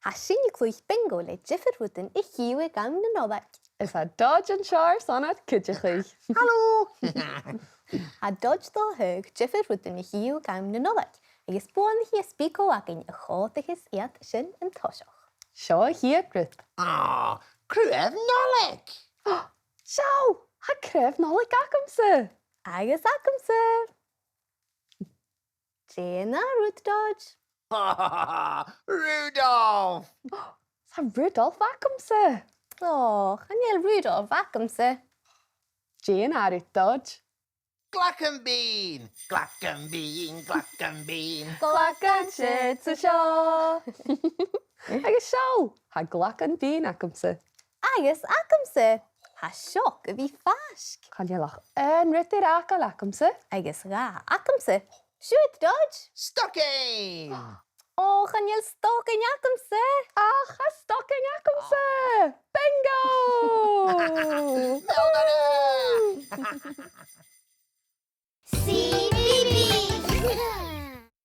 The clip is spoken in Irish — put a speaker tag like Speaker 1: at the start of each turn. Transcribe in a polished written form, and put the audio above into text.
Speaker 1: Hassin y clwych bingo le jiffer wooden I hiwe gam na Nollaig.
Speaker 2: Is a dodge and char sonnet kidjachly.
Speaker 3: Hallo!
Speaker 1: A dodge do hug jiffer wooden I hiwe gam na Nollaig. Agus buan hi spico agin y chotigus iad sin yn tosioch.
Speaker 2: Shaw here grip.
Speaker 3: Ah, crwef Nollaig!
Speaker 2: Shaw! Ha cref Nollaig acamse.
Speaker 1: Agus acamse. Jana root dodge.
Speaker 3: Rudolph!
Speaker 2: Sa Rudolph acamse.
Speaker 1: Oh, Chanel Rudolph acamse.
Speaker 2: Jane Arit dodge.
Speaker 3: Glac and bean! Glac and bean, glac and bean.
Speaker 1: Glacan shit to shaw.
Speaker 2: Agus shaw! Ha glac and bean acamse.
Speaker 1: Agus acamse. Ha shock of I fask.
Speaker 2: Can you lach en ritter acal acamse?
Speaker 1: Agus ra acamse. Shoot dodge.
Speaker 3: Stocking!
Speaker 1: Oh, Chanel stalking acamse.
Speaker 2: Ach, ha stocking acamse! Bingo!
Speaker 3: Melbourne!